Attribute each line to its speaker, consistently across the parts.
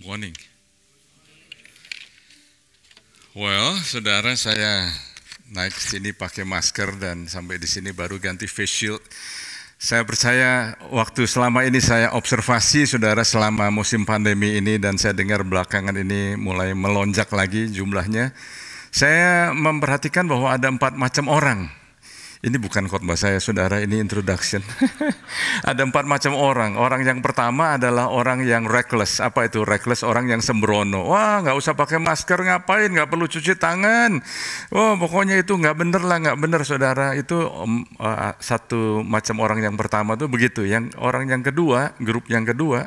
Speaker 1: Morning. Well, saudara, saya naik ke sini pakai masker dan sampai di sini baru ganti face shield. Saya percaya waktu selama ini saya observasi saudara selama musim pandemi ini dan saya dengar belakangan ini mulai melonjak lagi jumlahnya. Saya memperhatikan bahwa ada 4 macam orang. Ini bukan khotbah saya, saudara, ini introduction. Ada 4 macam orang. Orang yang pertama adalah orang yang reckless. Apa itu reckless? Orang yang sembrono. Wah, nggak usah pakai masker, ngapain? Nggak perlu cuci tangan. Oh, pokoknya itu nggak bener lah, nggak bener, saudara. Itu satu macam orang yang pertama tuh begitu. Yang orang yang kedua, grup yang kedua.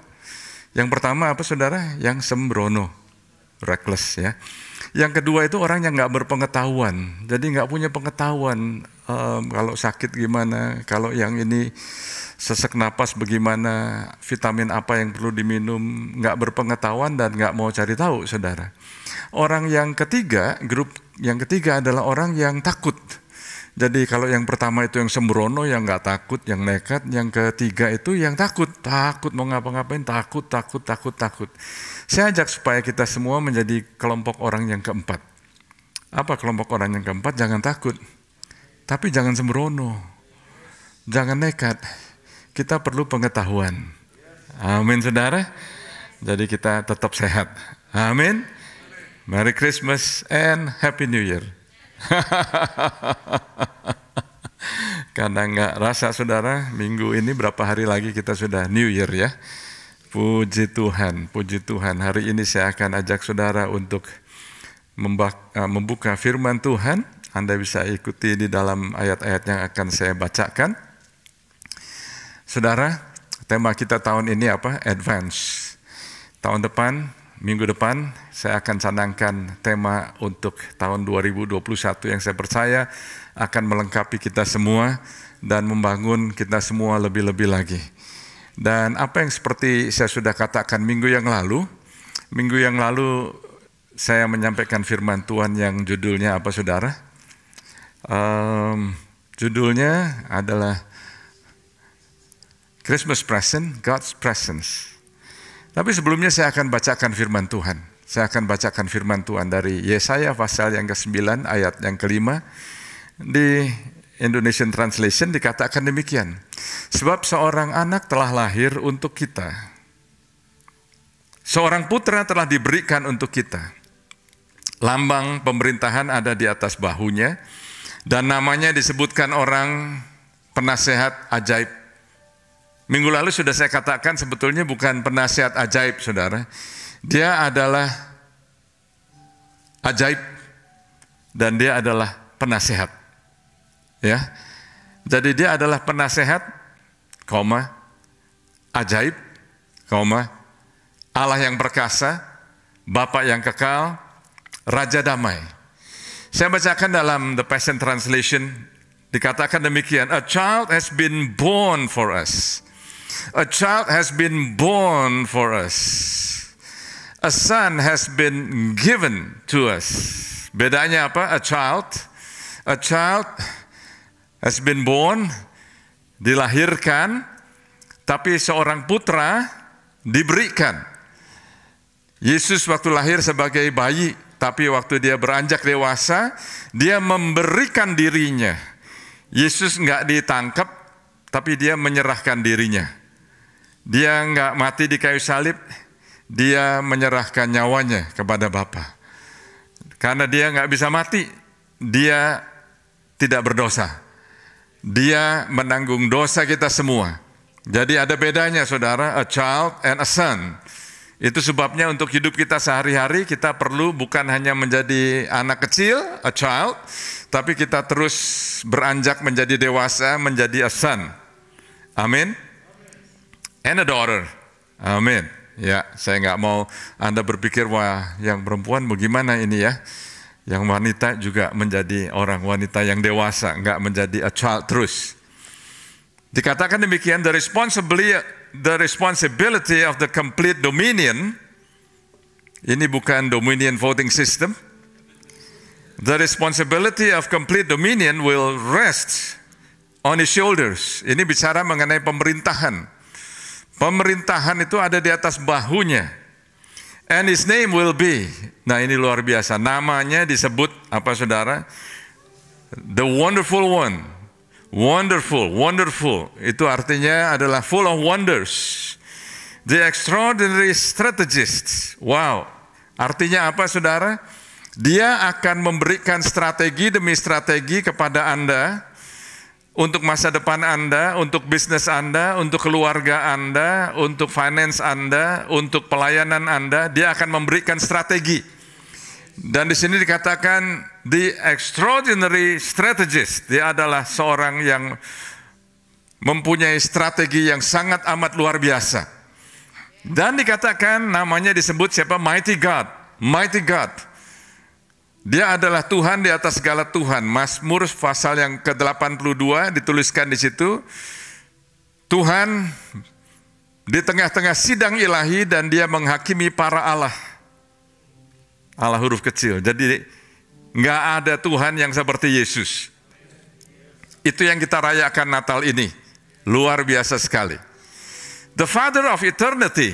Speaker 1: Yang pertama apa, saudara? Yang sembrono, reckless ya. Yang kedua itu orang yang nggak berpengetahuan, jadi nggak punya pengetahuan kalau sakit gimana, kalau yang ini sesak napas bagaimana, vitamin apa yang perlu diminum, nggak berpengetahuan dan nggak mau cari tahu, saudara. Orang yang ketiga, grup yang ketiga adalah orang yang takut. Jadi kalau yang pertama itu yang sembrono, yang nggak takut, yang nekat. Yang ketiga itu yang takut mau ngapa-ngapain, takut. Saya ajak supaya kita semua menjadi kelompok orang yang keempat. Apa kelompok orang yang keempat? Jangan takut, tapi jangan sembrono, jangan nekat. Kita perlu pengetahuan. Amin, saudara. Jadi kita tetap sehat. Amin. Merry Christmas and Happy New Year. Karena nggak rasa, saudara, minggu ini berapa hari lagi kita sudah New Year ya. Puji Tuhan, puji Tuhan. Hari ini saya akan ajak saudara untuk membuka firman Tuhan. Anda bisa ikuti di dalam ayat-ayat yang akan saya bacakan. Saudara, tema kita tahun ini apa? Advance. Tahun depan, minggu depan, saya akan canangkan tema untuk tahun 2021 yang saya percaya akan melengkapi kita semua dan membangun kita semua lebih-lebih lagi. Dan apa yang seperti saya sudah katakan minggu yang lalu saya menyampaikan firman Tuhan yang judulnya apa, saudara? Judulnya adalah Christmas Present, God's Presence. Tapi sebelumnya saya akan bacakan firman Tuhan. Saya akan bacakan firman Tuhan dari Yesaya pasal yang ke-9 ayat yang ke-5. Di Indonesian Translation dikatakan demikian. Sebab seorang anak telah lahir untuk kita. Seorang putra telah diberikan untuk kita. Lambang pemerintahan ada di atas bahunya. Dan namanya disebutkan orang penasehat ajaib. Minggu lalu sudah saya katakan sebetulnya bukan penasehat ajaib, saudara. Dia adalah ajaib. Dan dia adalah penasehat. Ya, jadi dia adalah penasehat, ajaib, Allah yang perkasa, Bapa yang kekal, Raja damai. Saya bacakan dalam The Passion Translation, dikatakan demikian, a child has been born for us. A child has been born for us. A son has been given to us. Bedanya apa? A child has been born, dilahirkan, tapi seorang putra diberikan. Yesus waktu lahir sebagai bayi, tapi waktu dia beranjak dewasa, dia memberikan dirinya. Yesus nggak ditangkap, tapi dia menyerahkan dirinya. Dia nggak mati di kayu salib, dia menyerahkan nyawanya kepada Bapa. Karena dia nggak bisa mati, dia tidak berdosa. Dia menanggung dosa kita semua. Jadi ada bedanya, saudara, a child and a son. Itu sebabnya untuk hidup kita sehari-hari kita perlu bukan hanya menjadi anak kecil, a child, tapi kita terus beranjak menjadi dewasa, menjadi a son. Amin. And a daughter. Amin. Ya, saya nggak mau Anda berpikir, wah yang perempuan bagaimana ini ya. Yang wanita juga menjadi orang wanita yang dewasa, enggak menjadi a child terus. Dikatakan demikian, the responsibility of the complete dominion, ini bukan dominion voting system, the responsibility of complete dominion will rest on his shoulders. Ini bicara mengenai pemerintahan. Pemerintahan itu ada di atas bahunya. And his name will be. Nah, ini luar biasa. Namanya disebut apa saudara? The Wonderful One. Wonderful, wonderful. Itu artinya adalah full of wonders. The Extraordinary Strategist. Wow. Artinya apa saudara? Dia akan memberikan strategi demi strategi kepada Anda untuk masa depan Anda, untuk bisnis Anda, untuk keluarga Anda, untuk finance Anda, untuk pelayanan Anda. Dia akan memberikan strategi. Dan di sini dikatakan the extraordinary strategist. Dia adalah seorang yang mempunyai strategi yang sangat amat luar biasa. Dan dikatakan namanya disebut siapa? Mighty God. Mighty God. Dia adalah Tuhan di atas segala Tuhan. Mazmur pasal yang ke-82 dituliskan di situ. Tuhan di tengah-tengah sidang ilahi dan dia menghakimi para Allah. Allah huruf kecil. Jadi nggak ada Tuhan yang seperti Yesus. Itu yang kita rayakan Natal ini. Luar biasa sekali. The Father of Eternity.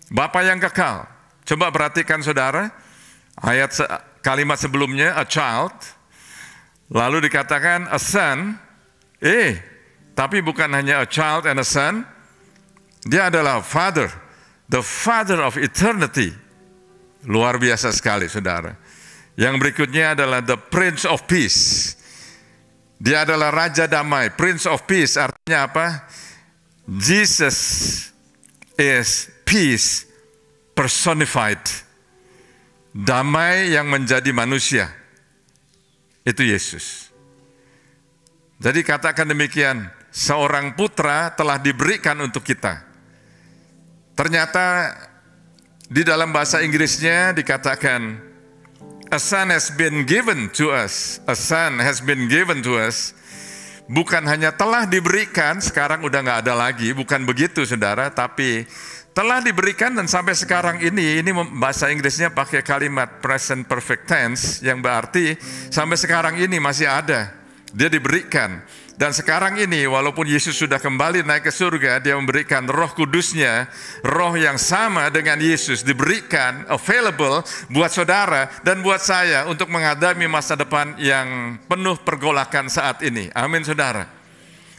Speaker 1: Bapa yang kekal. Coba perhatikan saudara. Kalimat sebelumnya, a child, lalu dikatakan a son, tapi bukan hanya a child and a son, dia adalah father, the father of eternity. Luar biasa sekali saudara. Yang berikutnya adalah the Prince of Peace. Dia adalah Raja Damai, Prince of Peace, artinya apa? Jesus is peace personified. Damai yang menjadi manusia, itu Yesus. Jadi katakan demikian, seorang putra telah diberikan untuk kita. Ternyata di dalam bahasa Inggrisnya dikatakan, a son has been given to us. A son has been given to us. Bukan hanya telah diberikan, sekarang udah nggak ada lagi, bukan begitu saudara, tapi telah diberikan dan sampai sekarang ini bahasa Inggrisnya pakai kalimat present perfect tense yang berarti sampai sekarang ini masih ada. Dia diberikan. Dan sekarang ini walaupun Yesus sudah kembali naik ke surga, dia memberikan Roh Kudusnya, roh yang sama dengan Yesus diberikan available buat saudara dan buat saya untuk menghadapi masa depan yang penuh pergolakan saat ini. Amin saudara.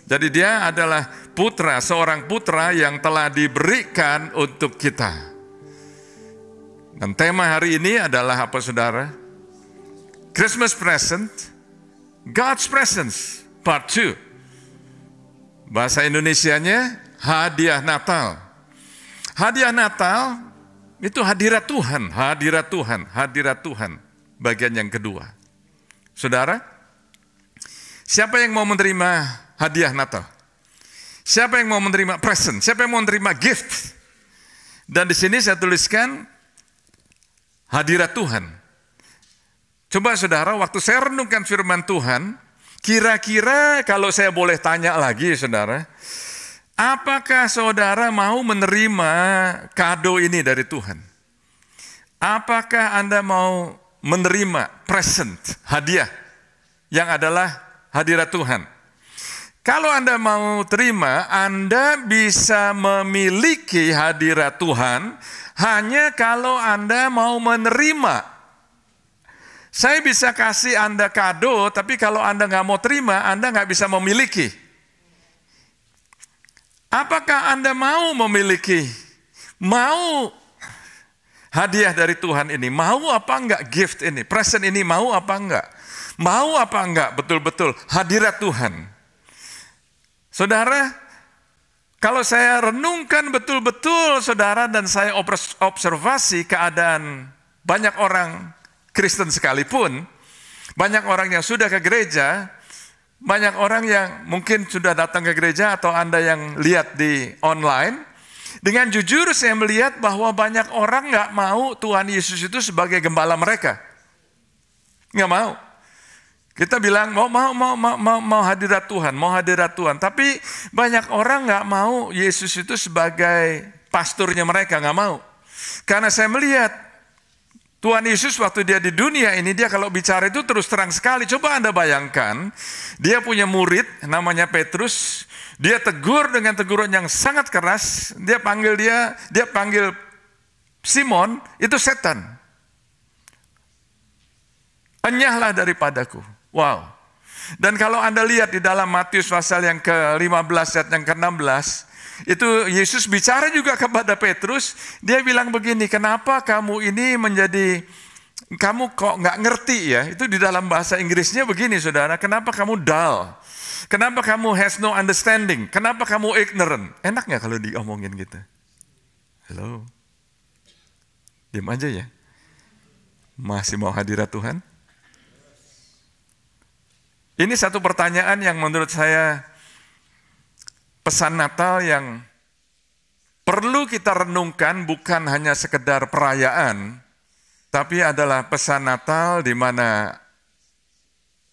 Speaker 1: Jadi dia adalah putra, seorang putra yang telah diberikan untuk kita. Dan tema hari ini adalah apa saudara? Christmas present, God's presence, part 2. Bahasa Indonesianya, hadiah Natal. Hadiah Natal itu hadirat Tuhan, hadirat Tuhan, hadirat Tuhan. Bagian yang kedua. Saudara, siapa yang mau menerima hadiah Natal? Siapa yang mau menerima present? Siapa yang mau menerima gift? Dan di sini saya tuliskan hadirat Tuhan. Coba saudara, waktu saya renungkan firman Tuhan, kira-kira kalau saya boleh tanya lagi saudara, apakah saudara mau menerima kado ini dari Tuhan? Apakah Anda mau menerima present, hadiah yang adalah hadirat Tuhan? Kalau Anda mau terima, Anda bisa memiliki hadirat Tuhan hanya kalau Anda mau menerima. Saya bisa kasih Anda kado, tapi kalau Anda nggak mau terima, Anda nggak bisa memiliki. Apakah Anda mau memiliki? Mau hadiah dari Tuhan ini? Mau apa enggak gift ini? Present ini mau apa enggak? Mau apa enggak betul-betul hadirat Tuhan? Saudara, kalau saya renungkan betul-betul saudara dan saya observasi keadaan banyak orang Kristen sekalipun, banyak orang yang sudah ke gereja, banyak orang yang mungkin sudah datang ke gereja atau Anda yang lihat di online, dengan jujur saya melihat bahwa banyak orang nggak mau Tuhan Yesus itu sebagai gembala mereka. Nggak mau. Kita bilang mau hadirat Tuhan, mau hadirat Tuhan. Tapi banyak orang nggak mau Yesus itu sebagai pasturnya mereka, nggak mau. Karena saya melihat Tuhan Yesus waktu dia di dunia ini, dia kalau bicara itu terus terang sekali. Coba Anda bayangkan, dia punya murid namanya Petrus, dia tegur dengan teguran yang sangat keras. Dia panggil Simon itu setan. Enyahlah daripadaku. Wow. Dan kalau Anda lihat di dalam Matius pasal yang ke-15 ayat yang ke-16, itu Yesus bicara juga kepada Petrus. Dia bilang begini, kenapa kamu ini kamu kok nggak ngerti ya? Itu di dalam bahasa Inggrisnya begini saudara, kenapa kamu dull? Kenapa kamu has no understanding? Kenapa kamu ignorant? Enak nggak kalau diomongin gitu? Halo? Diam aja ya. Masih mau hadirat Tuhan? Ini satu pertanyaan yang menurut saya pesan Natal yang perlu kita renungkan, bukan hanya sekedar perayaan, tapi adalah pesan Natal di mana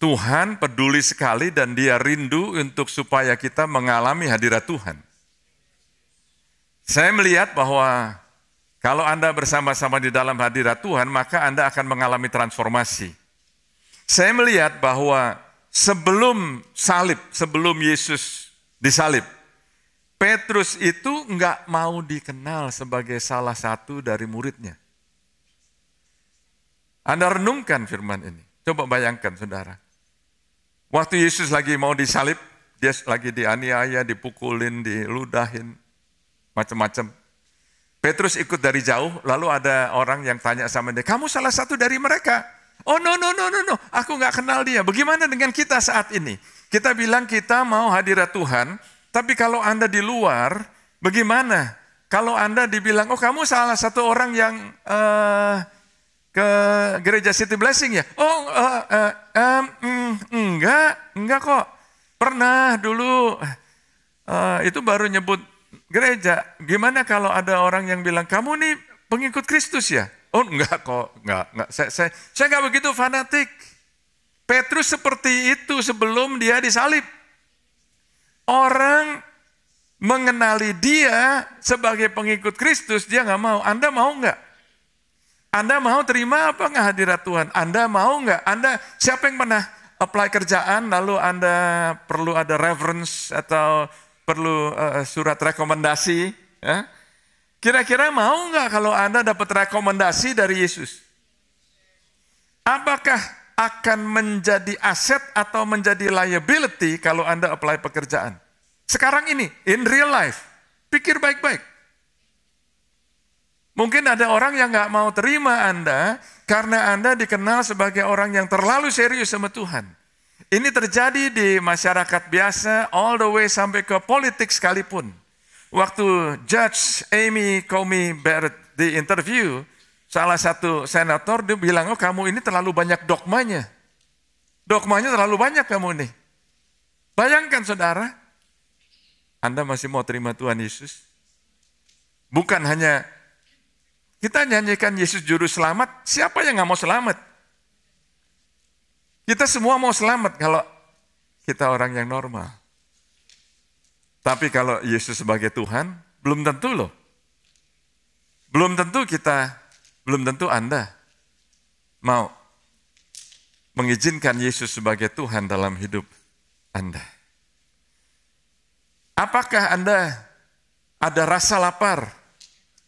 Speaker 1: Tuhan peduli sekali dan Dia rindu untuk supaya kita mengalami hadirat Tuhan. Saya melihat bahwa kalau Anda bersama-sama di dalam hadirat Tuhan, maka Anda akan mengalami transformasi. Saya melihat bahwa sebelum Yesus disalib, Petrus itu enggak mau dikenal sebagai salah satu dari muridnya. Anda renungkan firman ini. Coba bayangkan saudara. Waktu Yesus lagi mau disalib, dia lagi dianiaya, dipukulin, diludahin, macam-macam. Petrus ikut dari jauh, lalu ada orang yang tanya sama dia, kamu salah satu dari mereka? Oh no, aku nggak kenal dia. Bagaimana dengan kita saat ini? Kita bilang kita mau hadirat Tuhan, tapi kalau Anda di luar, bagaimana? Kalau Anda dibilang, oh kamu salah satu orang yang ke gereja City Blessing ya? Oh enggak kok. Pernah dulu, itu baru nyebut gereja. Gimana kalau ada orang yang bilang, kamu nih pengikut Kristus ya? Oh enggak kok, enggak. Saya enggak begitu fanatik. Petrus seperti itu sebelum dia disalib. Orang mengenali dia sebagai pengikut Kristus, dia enggak mau. Anda mau enggak? Anda mau terima apa enggak hadirat Tuhan? Anda mau enggak? Siapa yang pernah apply kerjaan lalu Anda perlu ada reference atau perlu surat rekomendasi, ya? Kira-kira mau nggak kalau Anda dapat rekomendasi dari Yesus? Apakah akan menjadi aset atau menjadi liability kalau Anda apply pekerjaan? Sekarang ini, in real life, pikir baik-baik. Mungkin ada orang yang nggak mau terima Anda karena Anda dikenal sebagai orang yang terlalu serius sama Tuhan. Ini terjadi di masyarakat biasa, all the way sampai ke politik sekalipun. Waktu Judge Amy Coney Barrett di interview, salah satu senator dia bilang, oh kamu ini terlalu banyak dogmanya. Dogmanya terlalu banyak kamu ini. Bayangkan saudara, Anda masih mau terima Tuhan Yesus? Bukan hanya kita nyanyikan Yesus Juru Selamat, siapa yang nggak mau selamat? Kita semua mau selamat kalau kita orang yang normal. Tapi kalau Yesus sebagai Tuhan, belum tentu loh. Belum tentu Anda mau mengizinkan Yesus sebagai Tuhan dalam hidup Anda. Apakah Anda ada rasa lapar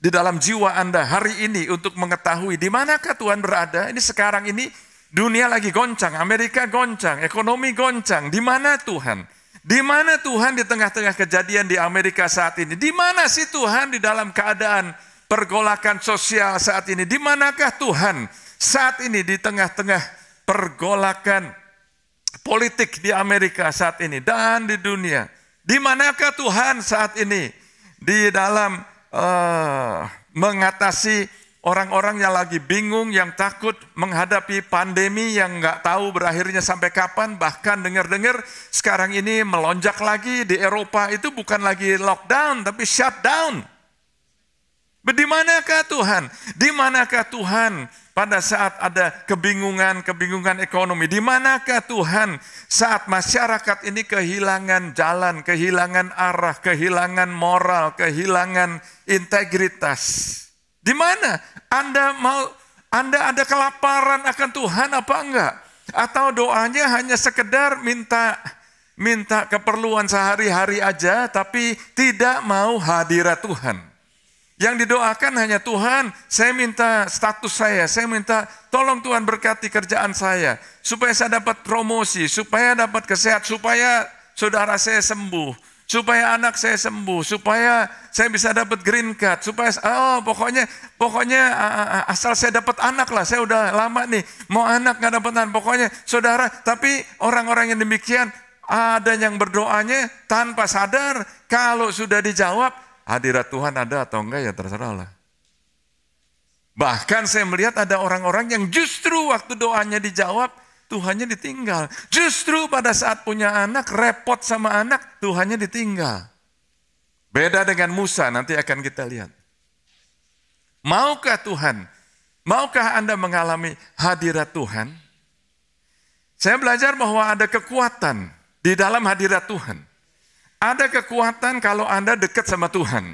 Speaker 1: di dalam jiwa Anda hari ini untuk mengetahui di manakah Tuhan berada? Ini sekarang ini dunia lagi goncang, Amerika goncang, ekonomi goncang. Di mana Tuhan? Di mana Tuhan di tengah-tengah kejadian di Amerika saat ini? Di mana sih Tuhan di dalam keadaan pergolakan sosial saat ini? Di manakah Tuhan saat ini di tengah-tengah pergolakan politik di Amerika saat ini dan di dunia? Di manakah Tuhan saat ini di dalam mengatasi orang-orang yang lagi bingung, yang takut menghadapi pandemi yang nggak tahu berakhirnya sampai kapan, bahkan dengar-dengar sekarang ini melonjak lagi di Eropa itu bukan lagi lockdown, tapi shutdown. Di manakah Tuhan? Di manakah Tuhan pada saat ada kebingungan ekonomi? Di manakah Tuhan saat masyarakat ini kehilangan jalan, kehilangan arah, kehilangan moral, kehilangan integritas? Di mana? Anda ada kelaparan akan Tuhan apa enggak? Atau doanya hanya sekedar minta keperluan sehari-hari aja, tapi tidak mau hadirat Tuhan. Yang didoakan hanya Tuhan, saya minta status saya minta tolong Tuhan berkati kerjaan saya, supaya saya dapat promosi, supaya dapat kesehatan, supaya saudara saya sembuh, supaya anak saya sembuh, supaya saya bisa dapat green card, supaya pokoknya asal saya dapat anak lah, saya udah lama nih mau anak nggak dapat anak, pokoknya saudara. Tapi orang-orang yang demikian ada yang berdoanya tanpa sadar kalau sudah dijawab hadirat Tuhan ada atau enggak ya terserah lah. Bahkan saya melihat ada orang-orang yang justru waktu doanya dijawab Tuhannya ditinggal. Justru pada saat punya anak, repot sama anak, Tuhannya ditinggal. Beda dengan Musa, nanti akan kita lihat. Maukah Anda mengalami hadirat Tuhan? Saya belajar bahwa ada kekuatan di dalam hadirat Tuhan. Ada kekuatan kalau Anda dekat sama Tuhan.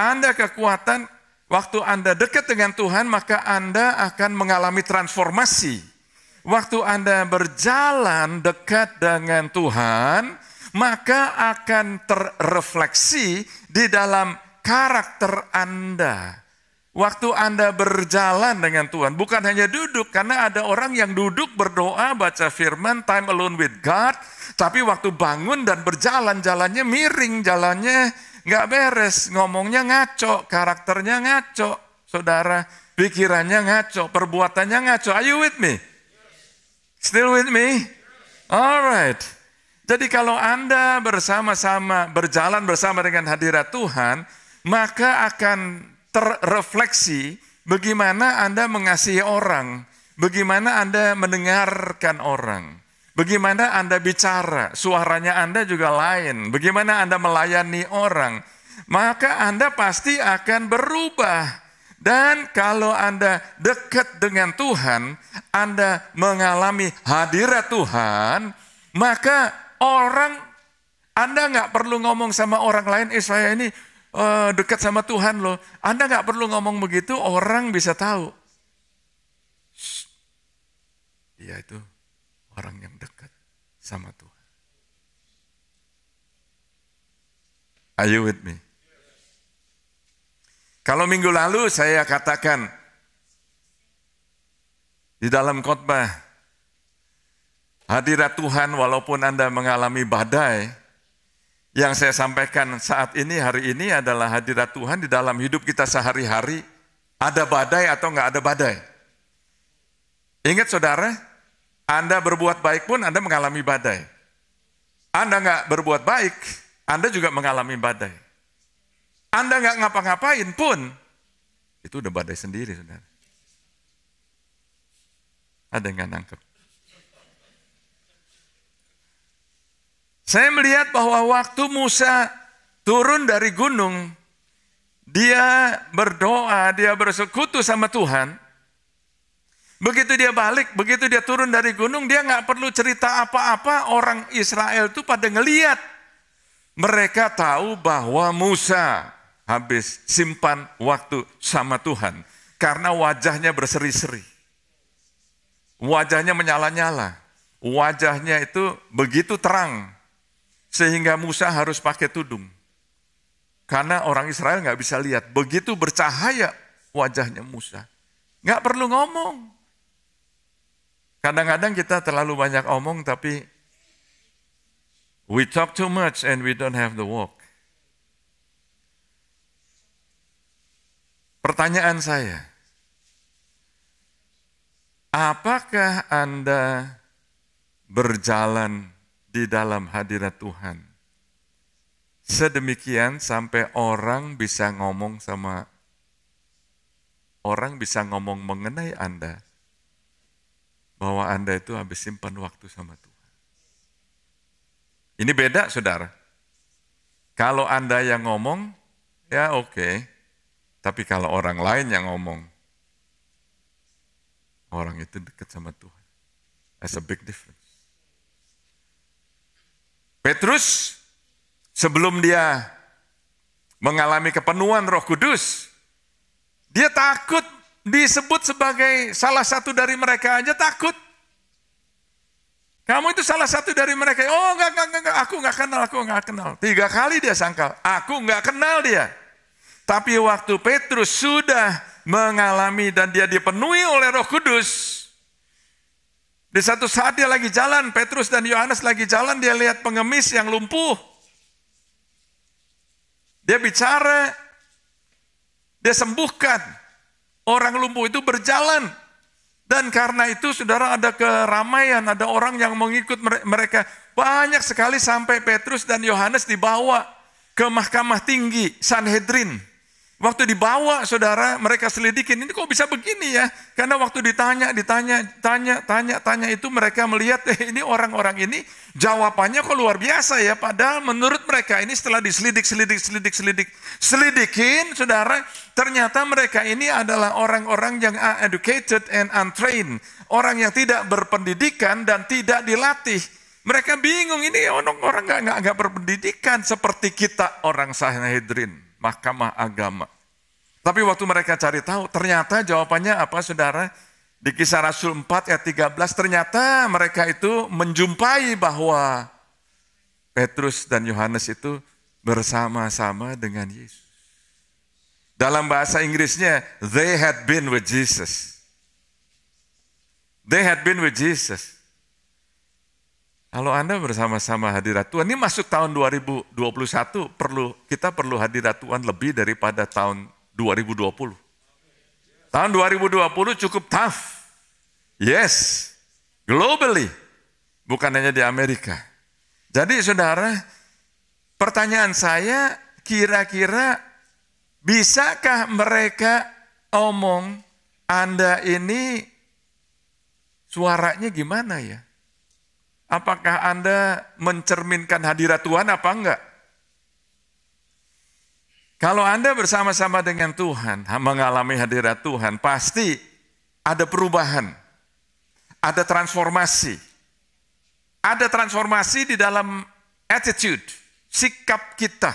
Speaker 1: Ada kekuatan waktu Anda dekat dengan Tuhan, maka Anda akan mengalami transformasi. Waktu Anda berjalan dekat dengan Tuhan, maka akan terrefleksi di dalam karakter Anda. Waktu Anda berjalan dengan Tuhan, bukan hanya duduk, karena ada orang yang duduk berdoa, baca firman, time alone with God, tapi waktu bangun dan berjalan, jalannya miring, jalannya nggak beres, ngomongnya ngaco, karakternya ngaco, saudara, pikirannya ngaco, perbuatannya ngaco. Are you with me? Still with me? Alright. Jadi kalau Anda bersama-sama, berjalan bersama dengan hadirat Tuhan, maka akan terrefleksi bagaimana Anda mengasihi orang, bagaimana Anda mendengarkan orang, bagaimana Anda bicara, suaranya Anda juga lain, bagaimana Anda melayani orang, maka Anda pasti akan berubah. Dan kalau Anda dekat dengan Tuhan, Anda mengalami hadirat Tuhan, maka Anda nggak perlu ngomong sama orang lain, saya ini dekat sama Tuhan loh. Anda nggak perlu ngomong begitu, orang bisa tahu. Dia itu orang yang dekat sama Tuhan. Are you with me? Kalau minggu lalu saya katakan di dalam khotbah, hadirat Tuhan walaupun Anda mengalami badai, yang saya sampaikan saat ini, hari ini adalah hadirat Tuhan di dalam hidup kita sehari-hari. Ada badai atau enggak ada badai? Ingat saudara, Anda berbuat baik pun Anda mengalami badai. Anda enggak berbuat baik, Anda juga mengalami badai. Anda nggak ngapa-ngapain pun, itu udah badai sendiri, saudara. Ada yang nggak nangkep? Saya melihat bahwa waktu Musa turun dari gunung, dia berdoa, dia bersekutu sama Tuhan. Begitu dia balik, begitu dia turun dari gunung, dia nggak perlu cerita apa-apa, orang Israel itu pada ngeliat. Mereka tahu bahwa Musa habis simpan waktu sama Tuhan. Karena wajahnya berseri-seri. Wajahnya menyala-nyala. Wajahnya itu begitu terang. Sehingga Musa harus pakai tudung. Karena orang Israel nggak bisa lihat. Begitu bercahaya wajahnya Musa. Nggak perlu ngomong. Kadang-kadang kita terlalu banyak omong tapi we talk too much and we don't have the walk. Pertanyaan saya, apakah Anda berjalan di dalam hadirat Tuhan sedemikian sampai orang bisa ngomong mengenai Anda bahwa Anda itu habis simpan waktu sama Tuhan? Ini beda, saudara. Kalau Anda yang ngomong, ya oke. Tapi kalau orang lain yang ngomong, orang itu dekat sama Tuhan. That's a big difference. Petrus, sebelum dia mengalami kepenuhan Roh Kudus, dia takut disebut sebagai salah satu dari mereka aja takut. Kamu itu salah satu dari mereka. Oh enggak, aku enggak kenal. 3 kali dia sangkal, aku enggak kenal dia. Tapi waktu Petrus sudah mengalami dan dia dipenuhi oleh Roh Kudus, di satu saat dia lagi jalan, Petrus dan Yohanes lagi jalan, dia lihat pengemis yang lumpuh. Dia bicara, dia sembuhkan. Orang lumpuh itu berjalan. Dan karena itu saudara ada keramaian, ada orang yang mengikut mereka. Banyak sekali sampai Petrus dan Yohanes dibawa ke mahkamah tinggi, Sanhedrin. Waktu dibawa saudara, mereka selidikin, ini kok bisa begini ya? Karena waktu ditanya itu mereka melihat, ini orang-orang ini jawabannya kok luar biasa ya. Padahal menurut mereka ini setelah diselidikin saudara, ternyata mereka ini adalah orang-orang yang uneducated and untrained. Orang yang tidak berpendidikan dan tidak dilatih. Mereka bingung, ini orang nggak berpendidikan seperti kita orang Sanhedrin. Mahkamah agama. Tapi waktu mereka cari tahu, ternyata jawabannya apa saudara? Di Kisah Rasul 4 ayat 13, ternyata mereka itu menjumpai bahwa Petrus dan Yohanes itu bersama-sama dengan Yesus. Dalam bahasa Inggrisnya, they had been with Jesus. They had been with Jesus. Kalau Anda bersama-sama hadirat Tuhan, ini masuk tahun 2021, kita perlu hadirat Tuhan lebih daripada tahun 2020. Tahun 2020 cukup tough. Yes, globally, bukan hanya di Amerika. Jadi saudara, pertanyaan saya, kira-kira bisakah mereka omong, Anda ini suaranya gimana ya? Apakah Anda mencerminkan hadirat Tuhan apa enggak? Kalau Anda bersama-sama dengan Tuhan, mengalami hadirat Tuhan, pasti ada perubahan, ada transformasi. Ada transformasi di dalam attitude, sikap kita.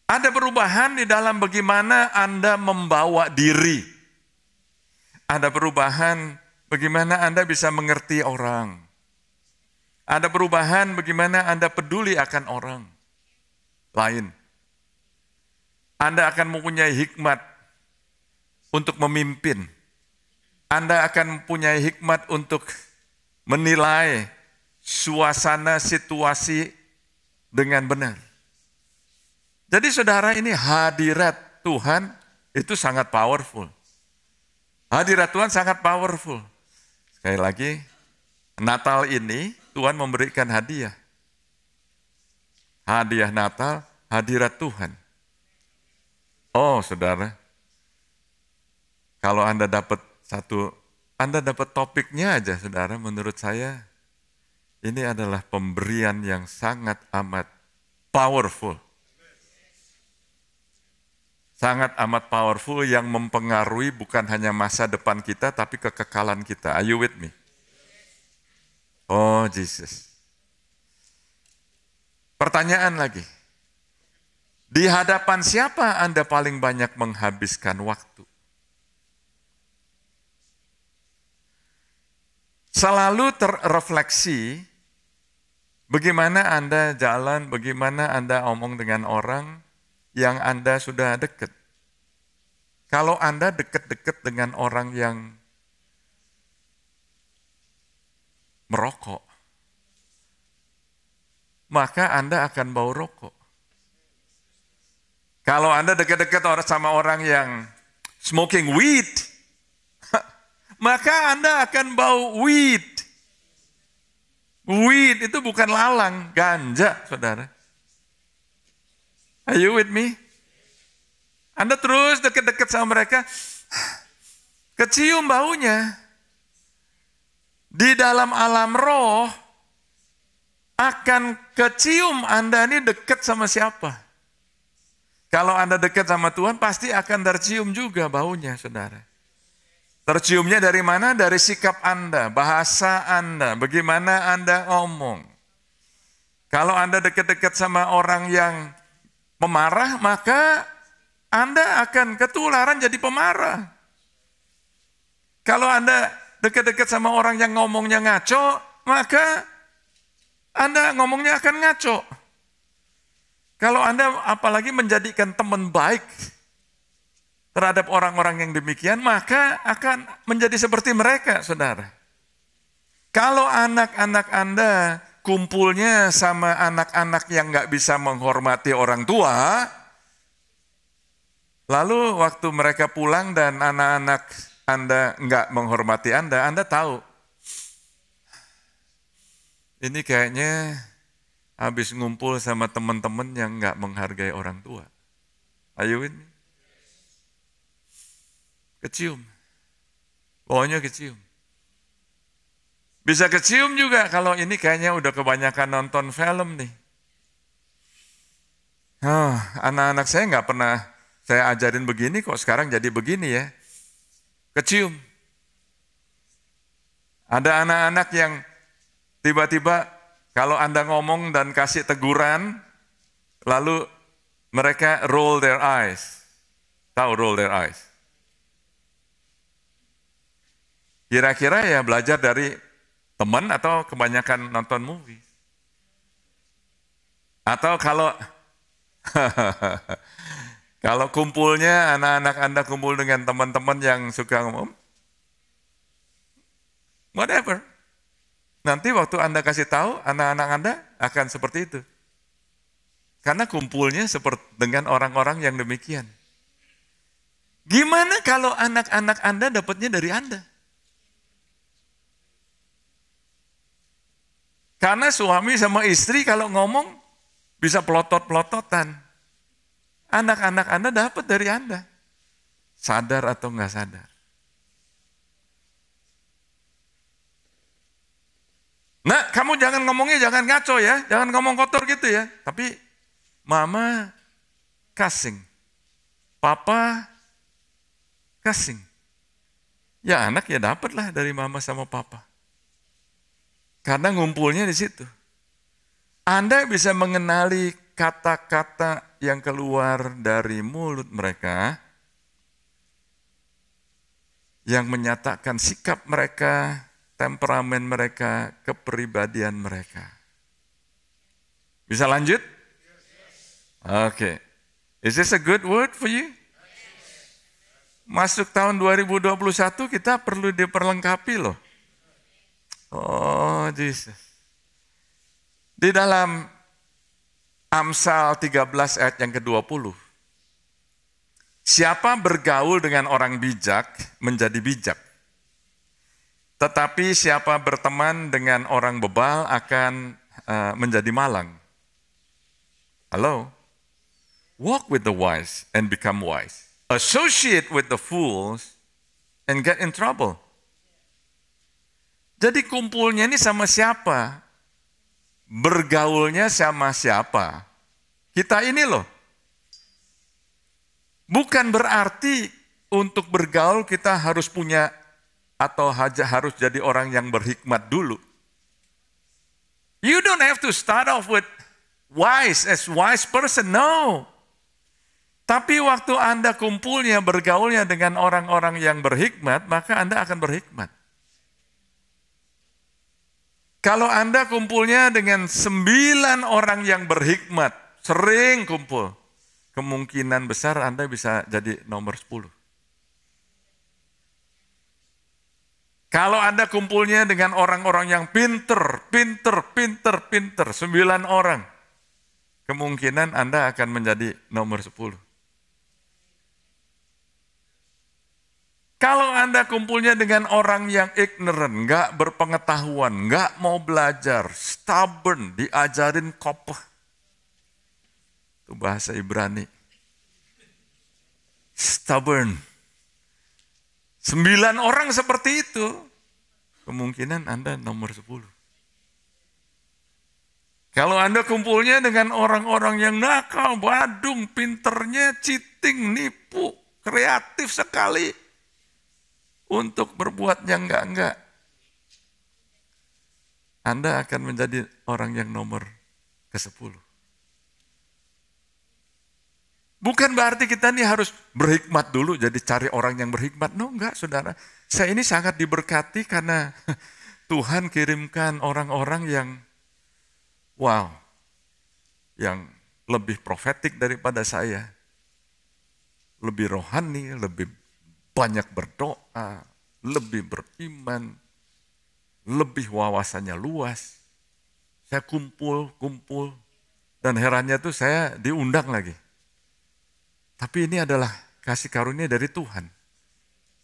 Speaker 1: Ada perubahan di dalam bagaimana Anda membawa diri. Ada perubahan bagaimana Anda bisa mengerti orang. Ada perubahan bagaimana Anda peduli akan orang lain. Anda akan mempunyai hikmat untuk memimpin. Anda akan mempunyai hikmat untuk menilai suasana situasi dengan benar. Jadi saudara, ini hadirat Tuhan itu sangat powerful. Hadirat Tuhan sangat powerful. Sekali lagi, Natal ini Tuhan memberikan hadiah. Hadiah Natal, hadirat Tuhan. Oh saudara, kalau Anda dapat topiknya aja saudara, menurut saya ini adalah pemberian yang sangat amat powerful. Sangat amat powerful yang mempengaruhi bukan hanya masa depan kita, tapi kekekalan kita. Are you with me? Oh Jesus. Pertanyaan lagi. Di hadapan siapa Anda paling banyak menghabiskan waktu? Selalu terrefleksi bagaimana Anda jalan, bagaimana Anda omong dengan orang yang Anda sudah dekat. Kalau Anda dekat-dekat dengan orang yang merokok, maka Anda akan bau rokok. Kalau Anda dekat-dekat sama orang yang smoking weed, maka Anda akan bau weed. Weed itu bukan lalang, ganja, saudara. Are you with me? Anda terus dekat-dekat sama mereka, kecium baunya. Di dalam alam roh, akan kecium Anda ini dekat sama siapa. Kalau Anda dekat sama Tuhan, pasti akan tercium juga baunya, saudara. Terciumnya dari mana? Dari sikap Anda, bahasa Anda, bagaimana Anda ngomong. Kalau Anda dekat-dekat sama orang yang pemarah, maka Anda akan ketularan jadi pemarah. Kalau Anda dekat-dekat sama orang yang ngomongnya ngaco, maka Anda ngomongnya akan ngaco. Kalau Anda apalagi menjadikan teman baik terhadap orang-orang yang demikian, maka akan menjadi seperti mereka, saudara. Kalau anak-anak Anda kumpulnya sama anak-anak yang nggak bisa menghormati orang tua, lalu waktu mereka pulang dan anak-anak Anda nggak menghormati Anda tahu, ini kayaknya habis ngumpul sama teman-teman yang nggak menghargai orang tua. Ayo ini. Kecium. Pokoknya kecium. Bisa kecium juga kalau ini kayaknya udah kebanyakan nonton film nih. Anak-anak saya nggak pernah saya ajarin begini kok sekarang jadi begini ya. Kecium. Ada anak-anak yang tiba-tiba kalau Anda ngomong dan kasih teguran, lalu mereka roll their eyes. Tahu roll their eyes? Kira-kira ya belajar dari teman atau kebanyakan nonton movie. Atau kalau kalau kumpulnya anak-anak Anda kumpul dengan teman-teman yang suka ngomong, whatever. Nanti waktu Anda kasih tahu, anak-anak Anda akan seperti itu. Karena kumpulnya seperti dengan orang-orang yang demikian. Gimana kalau anak-anak Anda dapatnya dari Anda? Karena suami sama istri kalau ngomong bisa pelotot-pelototan. Anak-anak Anda dapat dari Anda. Sadar atau nggak sadar. Nah, kamu jangan ngomongnya jangan ngaco ya. Jangan ngomong kotor gitu ya. Tapi mama kasing. Papa kasing. Ya anak ya dapatlah dari mama sama papa. Karena ngumpulnya di situ. Anda bisa mengenali kata-kata yang keluar dari mulut mereka yang menyatakan sikap mereka, temperamen mereka, kepribadian mereka. Bisa lanjut? Oke. Is this a good word for you? Masuk tahun 2021 kita perlu diperlengkapi loh. Oh, Jesus. Di dalam Amsal 13 ayat yang ke-20. Siapa bergaul dengan orang bijak menjadi bijak. Tetapi siapa berteman dengan orang bebal akan menjadi malang. Halo? Walk with the wise and become wise. Associate with the fools and get in trouble. Jadi kumpulnya ini sama siapa? Bergaulnya sama siapa? Kita ini loh. Bukan berarti untuk bergaul kita harus punya atau harus jadi orang yang berhikmat dulu. You don't have to start off with wise as wise person, no. Tapi waktu Anda kumpulnya, bergaulnya dengan orang-orang yang berhikmat, maka Anda akan berhikmat. Kalau Anda kumpulnya dengan 9 orang yang berhikmat, sering kumpul, kemungkinan besar Anda bisa jadi nomor 10. Kalau Anda kumpulnya dengan orang-orang yang pinter, 9 orang, kemungkinan Anda akan menjadi nomor 10. Kalau Anda kumpulnya dengan orang yang ignorant, nggak berpengetahuan, nggak mau belajar, stubborn, diajarin kopeh. Itu bahasa Ibrani. Stubborn. 9 orang seperti itu, kemungkinan Anda nomor 10. Kalau Anda kumpulnya dengan orang-orang yang nakal, badung, pinternya, cheating, nipu, kreatif sekali, untuk berbuat yang enggak-enggak, Anda akan menjadi orang yang nomor ke-10. Bukan berarti kita ini harus berhikmat dulu, jadi cari orang yang berhikmat. No, enggak, saudara. Saya ini sangat diberkati karena Tuhan kirimkan orang-orang yang, wow, yang lebih profetik daripada saya, lebih rohani, lebih banyak berdoa, lebih beriman, lebih wawasannya luas. Saya kumpul, dan herannya tuh saya diundang lagi. Tapi ini adalah kasih karunia dari Tuhan.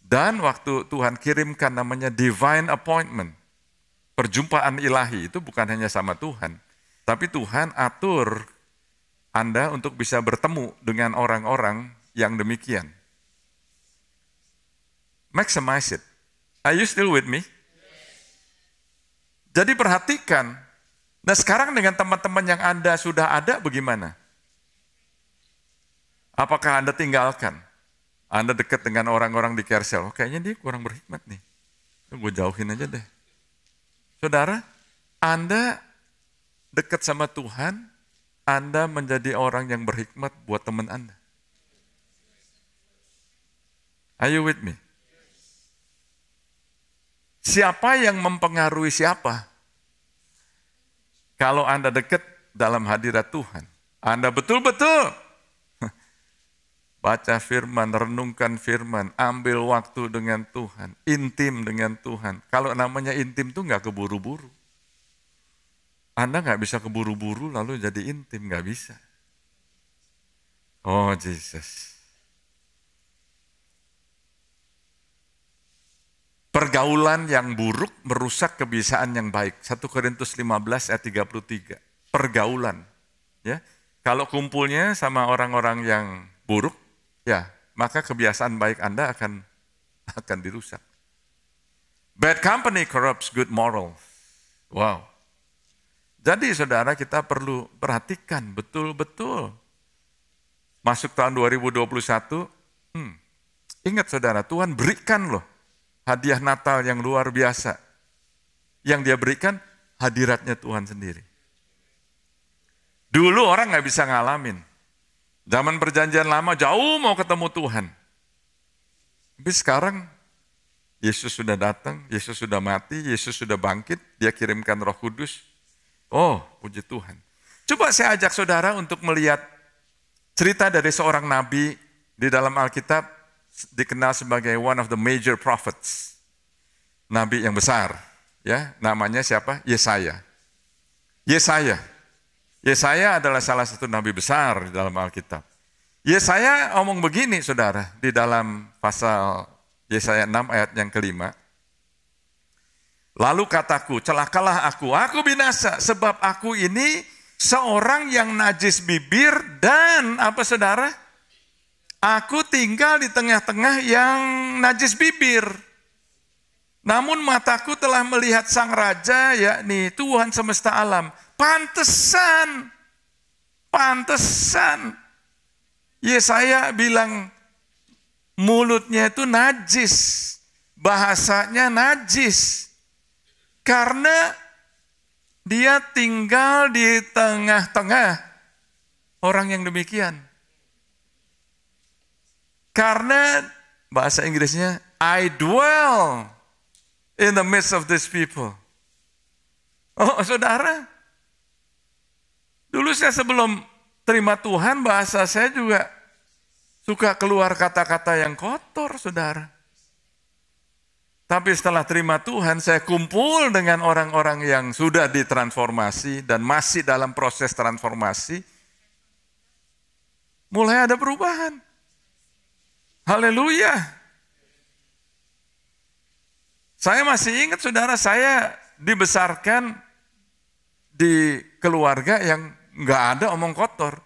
Speaker 1: Dan waktu Tuhan kirimkan namanya divine appointment, perjumpaan ilahi, itu bukan hanya sama Tuhan, tapi Tuhan atur Anda untuk bisa bertemu dengan orang-orang yang demikian. Maximize it. Are you still with me? Jadi perhatikan. Nah sekarang dengan teman-teman yang Anda sudah ada bagaimana? Apakah Anda tinggalkan? Anda dekat dengan orang-orang di Kersel, kayaknya dia kurang berhikmat nih. Gue jauhin aja deh. Saudara, Anda dekat sama Tuhan, Anda menjadi orang yang berhikmat buat teman Anda. Are you with me? Siapa yang mempengaruhi siapa? Kalau Anda dekat dalam hadirat Tuhan, Anda betul-betul baca firman, renungkan firman, ambil waktu dengan Tuhan, intim dengan Tuhan. Kalau namanya intim tuh nggak keburu-buru. Anda nggak bisa keburu-buru lalu jadi intim, nggak bisa. Oh Jesus. Pergaulan yang buruk merusak kebiasaan yang baik. 1 Korintus 15 ayat 33. Pergaulan. Ya. Kalau kumpulnya sama orang-orang yang buruk, ya, maka kebiasaan baik Anda akan dirusak. Bad company corrupts good morals. Wow. Jadi saudara, kita perlu perhatikan betul-betul. Masuk tahun 2021, ingat saudara, Tuhan berikan loh hadiah Natal yang luar biasa. Yang dia berikan hadiratnya Tuhan sendiri. Dulu orang nggak bisa ngalamin. Zaman perjanjian lama jauh mau ketemu Tuhan. Tapi sekarang Yesus sudah datang, Yesus sudah mati, Yesus sudah bangkit, dia kirimkan Roh Kudus. Oh, puji Tuhan. Coba saya ajak saudara untuk melihat cerita dari seorang nabi di dalam Alkitab, dikenal sebagai one of the major prophets. Nabi yang besar, ya, namanya siapa? Yesaya. Yesaya adalah salah satu nabi besar di dalam Alkitab. Yesaya omong begini, saudara, di dalam pasal Yesaya 6 ayat yang kelima. Lalu kataku, celakalah aku binasa, sebab aku ini seorang yang najis bibir dan apa saudara? Aku tinggal di tengah-tengah yang najis bibir. Namun mataku telah melihat sang raja, yakni Tuhan semesta alam. Pantesan. Yesaya bilang mulutnya itu najis. Bahasanya najis. Karena dia tinggal di tengah-tengah orang yang demikian. Karena bahasa Inggrisnya, I dwell in the midst of these people. Oh saudara, dulu saya sebelum terima Tuhan, bahasa saya juga suka keluar kata-kata yang kotor, saudara. Tapi setelah terima Tuhan, saya kumpul dengan orang-orang yang sudah ditransformasi dan masih dalam proses transformasi. Mulai ada perubahan. Haleluya. Saya masih ingat saudara, saya dibesarkan di keluarga yang nggak ada omong kotor.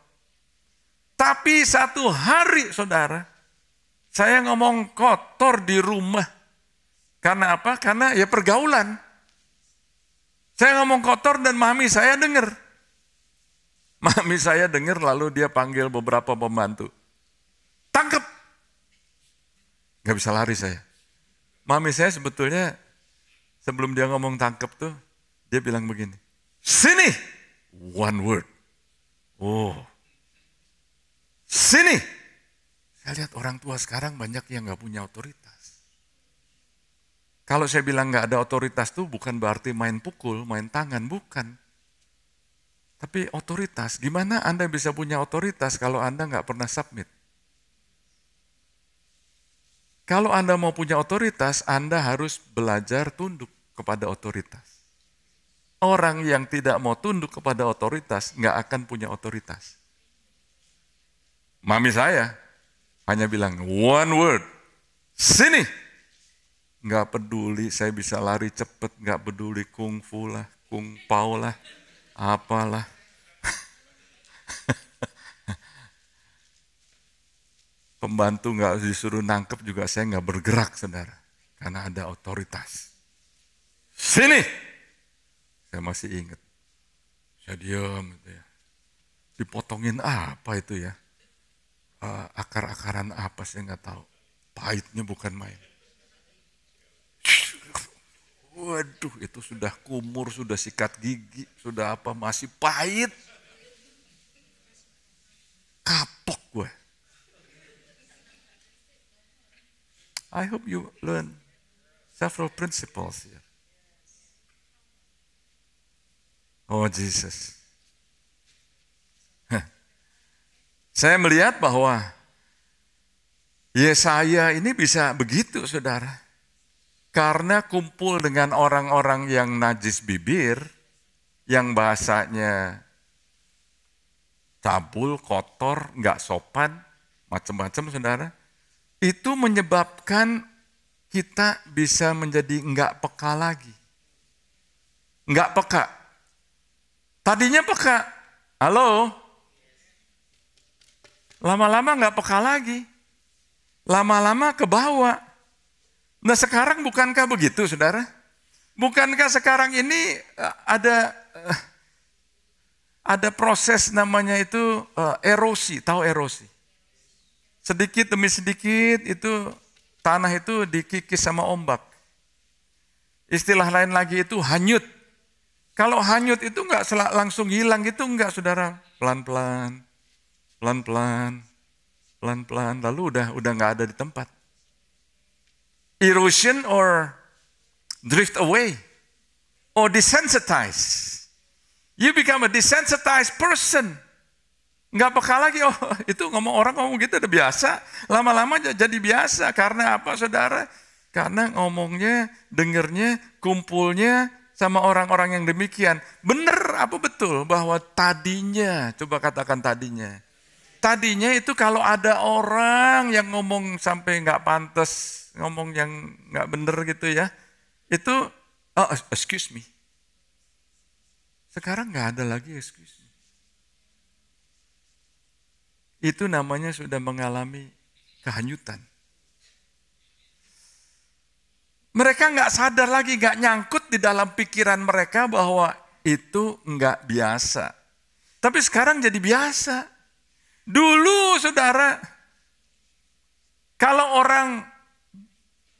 Speaker 1: Tapi satu hari saudara, saya ngomong kotor di rumah. Karena apa? Karena ya pergaulan. Saya ngomong kotor dan mami saya dengar. Mami saya dengar lalu dia panggil beberapa pembantu. Tangkep. Gak bisa lari saya. Mami saya sebetulnya sebelum dia ngomong tangkep tuh, dia bilang begini. Sini. One word. Oh. Sini. Saya lihat orang tua sekarang banyak yang gak punya otoritas. Kalau saya bilang nggak ada otoritas tuh bukan berarti main pukul, main tangan, bukan. Tapi otoritas, gimana Anda bisa punya otoritas kalau Anda nggak pernah submit? Kalau Anda mau punya otoritas, Anda harus belajar tunduk kepada otoritas. Orang yang tidak mau tunduk kepada otoritas, nggak akan punya otoritas. Mami saya hanya bilang, one word, sini. Nggak peduli, saya bisa lari cepet, nggak peduli kungfu lah, kung pao lah, apalah. Pembantu nggak disuruh nangkep juga saya nggak bergerak, saudara. Karena ada otoritas. Sini! Saya masih ingat. Saya diam gitu ya. Dipotongin apa itu ya? Akar-akaran apa saya nggak tahu. Pahitnya bukan main. Waduh, itu sudah kumur, sudah sikat gigi, sudah apa, masih pahit. Kapok gue. I hope you learn several principles here. Oh Jesus. Saya melihat bahwa Yesaya ini bisa begitu, saudara. Karena kumpul dengan orang-orang yang najis bibir, yang bahasanya cabul, kotor, nggak sopan, macam-macam, saudara. Itu menyebabkan kita bisa menjadi nggak peka lagi. Nggak peka. Tadinya peka. Halo? Lama-lama nggak peka lagi. Lama-lama ke bawah. Nah sekarang bukankah begitu, saudara? Bukankah sekarang ini ada proses namanya itu erosi, tahu erosi? Sedikit demi sedikit itu tanah itu dikikis sama ombak. Istilah lain lagi itu hanyut. Kalau hanyut itu enggak langsung hilang gitu, enggak, saudara. Pelan-pelan, pelan-pelan, pelan-pelan, lalu udah enggak ada di tempat. Erosion or drift away or desensitize. You become a desensitized person. Nggak peka lagi, oh itu orang ngomong gitu udah biasa. Lama-lama jadi biasa. Karena apa, saudara? Karena ngomongnya, dengernya, kumpulnya sama orang-orang yang demikian. Benar apa betul bahwa tadinya, coba katakan tadinya. Tadinya itu kalau ada orang yang ngomong sampai nggak pantas, ngomong yang nggak bener gitu ya, itu, oh excuse me. Sekarang nggak ada lagi excuse me. Itu namanya sudah mengalami kehanyutan. Mereka nggak sadar lagi, nggak nyangkut di dalam pikiran mereka bahwa itu nggak biasa. Tapi sekarang jadi biasa. Dulu, saudara, kalau orang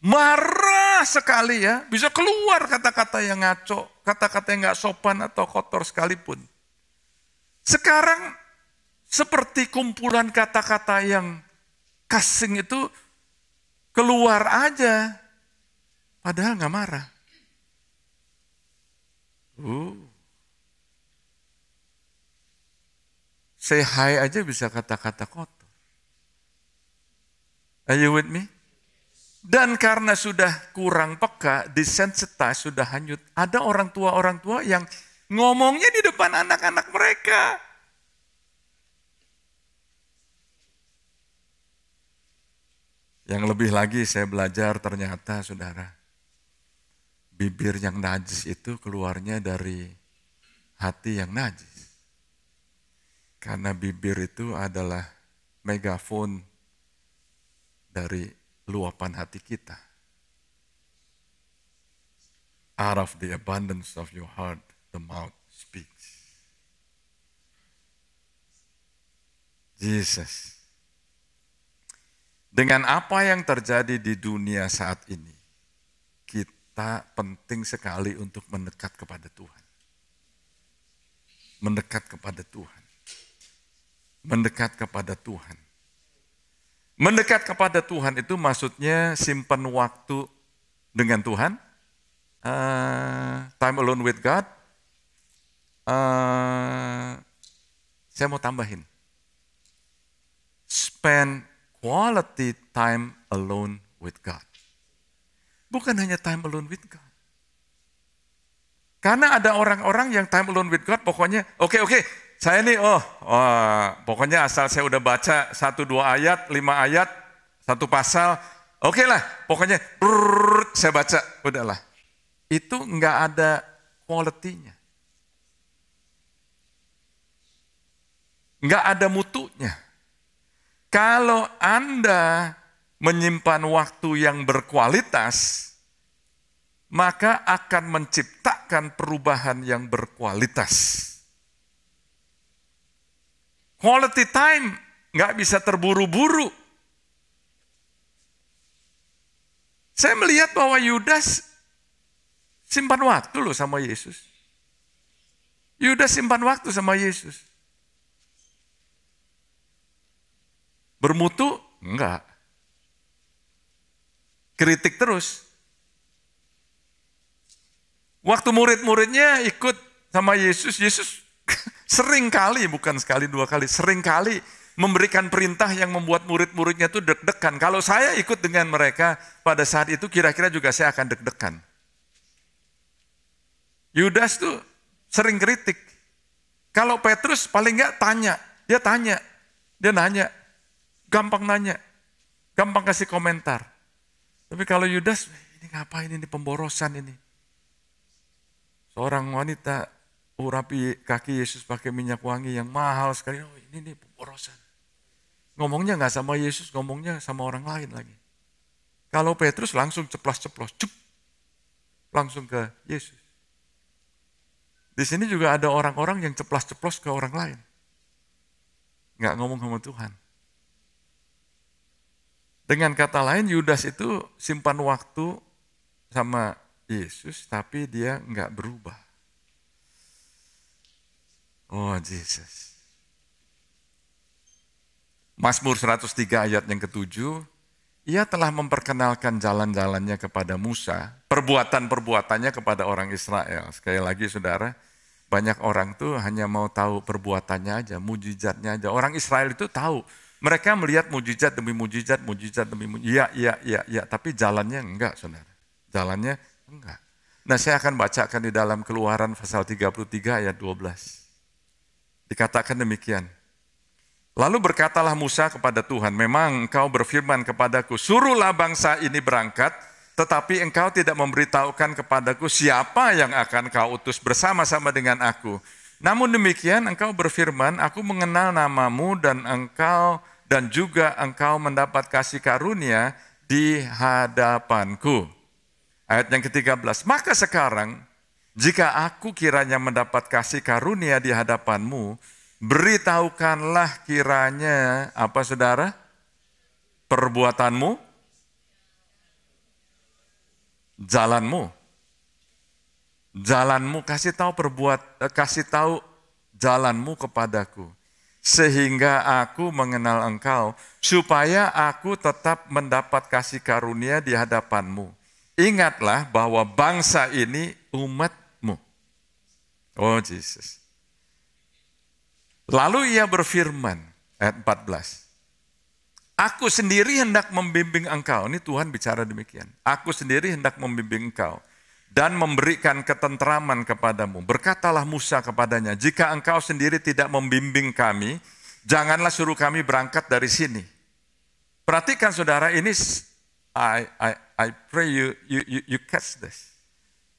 Speaker 1: marah sekali ya, bisa keluar kata-kata yang ngaco, kata-kata yang nggak sopan atau kotor sekalipun. Sekarang seperti kumpulan kata-kata yang kasing itu keluar aja, padahal nggak marah. Say hi aja bisa kata-kata kotor. Are you with me? Dan karena sudah kurang peka, desensitized, sudah hanyut, ada orang tua yang ngomongnya di depan anak-anak mereka. Yang lebih lagi saya belajar ternyata, saudara, bibir yang najis itu keluarnya dari hati yang najis. Karena bibir itu adalah megafon dari luapan hati kita. Out of the abundance of your heart, the mouth speaks. Jesus. Dengan apa yang terjadi di dunia saat ini, kita penting sekali untuk mendekat kepada Tuhan. Mendekat kepada Tuhan. Mendekat kepada Tuhan. Mendekat kepada Tuhan itu maksudnya simpan waktu dengan Tuhan, time alone with God, saya mau tambahin. Spend quality time alone with God. Bukan hanya time alone with God. Karena ada orang-orang yang time alone with God, pokoknya, oke, saya nih, pokoknya asal saya udah baca 1-2 ayat, 5 ayat, 1 pasal, oke lah, pokoknya saya baca, udahlah. Itu nggak ada quality-nya. Nggak ada mutunya. Kalau Anda menyimpan waktu yang berkualitas, maka akan menciptakan perubahan yang berkualitas. Quality time nggak bisa terburu-buru. Saya melihat bahwa Yudas simpan waktu loh sama Yesus. Yudas simpan waktu sama Yesus. Bermutu? Enggak. Kritik terus. Waktu murid-muridnya ikut sama Yesus, Yesus sering kali, bukan sekali 2 kali, sering kali memberikan perintah yang membuat murid-muridnya itu deg-degan. Kalau saya ikut dengan mereka pada saat itu, kira-kira juga saya akan deg-degan. Yudas tuh sering kritik. Kalau Petrus paling enggak dia nanya, gampang nanya, gampang kasih komentar. Tapi kalau Yudas, ini ngapain ini pemborosan ini? Seorang wanita urapi kaki Yesus pakai minyak wangi yang mahal sekali. Oh, ini pemborosan. Ngomongnya nggak sama Yesus, ngomongnya sama orang lain lagi. Kalau Petrus langsung ceplos-ceplos, langsung ke Yesus. Di sini juga ada orang-orang yang ceplos-ceplos ke orang lain. Nggak ngomong sama Tuhan. Dengan kata lain, Yudas itu simpan waktu sama Yesus, tapi dia nggak berubah. Oh, Jesus. Mazmur 103 ayat yang ke-7, ia telah memperkenalkan jalan-jalannya kepada Musa, perbuatan-perbuatannya kepada orang Israel. Sekali lagi saudara, banyak orang tuh hanya mau tahu perbuatannya aja, mujizatnya aja. Orang Israel itu tahu, mereka melihat mujizat demi mujizat, mujizat demi mujizat. Iya, tapi jalannya enggak, saudara. Jalannya enggak. Nah, saya akan bacakan di dalam Keluaran pasal 33 ayat 12. Dikatakan demikian. Lalu berkatalah Musa kepada Tuhan, memang engkau berfirman kepadaku, suruhlah bangsa ini berangkat, tetapi engkau tidak memberitahukan kepadaku siapa yang akan kau utus bersama-sama dengan aku. Namun demikian engkau berfirman, aku mengenal namamu dan juga engkau mendapat kasih karunia di hadapanku. Ayat yang ke-13, maka sekarang jika aku kiranya mendapat kasih karunia di hadapanmu, beritahukanlah kiranya, apa saudara? Perbuatanmu, jalanmu, kasih tahu jalanmu kepadaku, sehingga aku mengenal engkau, supaya aku tetap mendapat kasih karunia di hadapanmu. Ingatlah bahwa bangsa ini umatmu. Oh Jesus. Lalu ia berfirman, ayat 14. Aku sendiri hendak membimbing engkau. Ini Tuhan bicara demikian. Aku sendiri hendak membimbing engkau dan memberikan ketentraman kepadamu. Berkatalah Musa kepadanya, jika engkau sendiri tidak membimbing kami, janganlah suruh kami berangkat dari sini. Perhatikan saudara, ini I pray you catch this.